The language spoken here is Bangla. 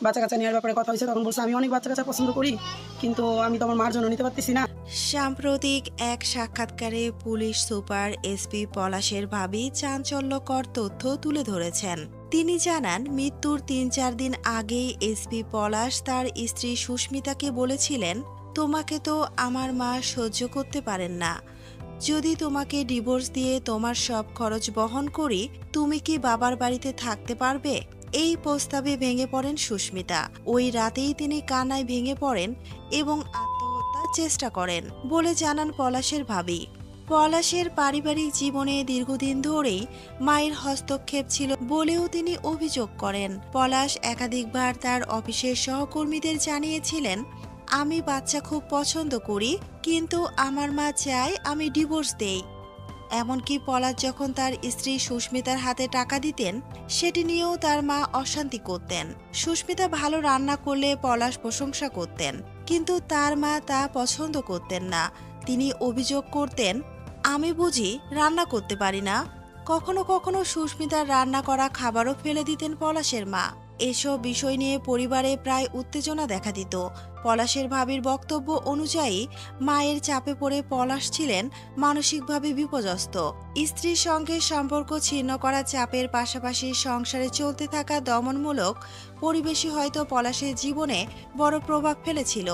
বাচ্চা কাচ্চা নেওয়ার ব্যাপারে কথা হয়েছে, তখন বলছে আমি অনেক বাচ্চা কাচ্চা পছন্দ করি, কিন্তু আমি তো আমার মার জন্য নিতে পারতেছি না। সাম্প্রতিক এক সাক্ষাৎকারে পুলিশ সুপার এসপি পলাশের ভাবি চাঞ্চল্যকর তথ্য তুলে ধরেছেন। তিনি জানান, মৃত্যুর ৩-৪ দিন আগেই এসপি পলাশ তার স্ত্রী সুস্মিতাকে বলেছিলেন, তোমাকে তো আমার মা সহ্য করতে পারেন না। যদি তোমাকে ডিভোর্স দিয়ে তোমার সব খরচ বহন করি, তুমি কি বাবার বাড়িতে থাকতে পারবে? এই প্রস্তাবে ভেঙে পড়েন সুস্মিতা। ওই রাতেই তিনি কান্নায় ভেঙে পড়েন এবং আত্মহত্যার চেষ্টা করেন বলে জানান পলাশের ভাবি। পলাশের পারিবারিক জীবনে দীর্ঘদিন ধরেই মায়ের হস্তক্ষেপ ছিল বলেও তিনি অভিযোগ করেন। পলাশ একাধিকবার তার অফিসের সহকর্মীদের জানিয়েছিলেন, আমি বাচ্চা খুব পছন্দ করি, কিন্তু আমার মা চায় আমি ডিভোর্স দেই। এমনকি পলাশ যখন তার স্ত্রী সুস্মিতার হাতে টাকা দিতেন, সেটি নিয়েও তার মা অশান্তি করতেন। সুস্মিতা ভালো রান্না করলে পলাশ প্রশংসা করতেন, কিন্তু তার মা তা পছন্দ করতেন না। তিনি অভিযোগ করতেন, আমি বুঝি রান্না করতে পারি না। কখনো কখনো সুস্মিতার রান্না করা খাবারও ফেলে দিতেন পলাশের মা। এসব বিষয় নিয়ে পরিবারে প্রায় উত্তেজনা দেখা দিত। পলাশের ভাবির বক্তব্য অনুযায়ী মায়ের চাপে পড়ে পলাশ ছিলেন মানসিকভাবে বিপর্যস্ত। স্ত্রীর সঙ্গে সম্পর্ক ছিন্ন করা চাপের পাশাপাশি সংসারে চলতে থাকা দমনমূলক পরিবেশই হয়তো পলাশের জীবনে বড় প্রভাব ফেলেছিল।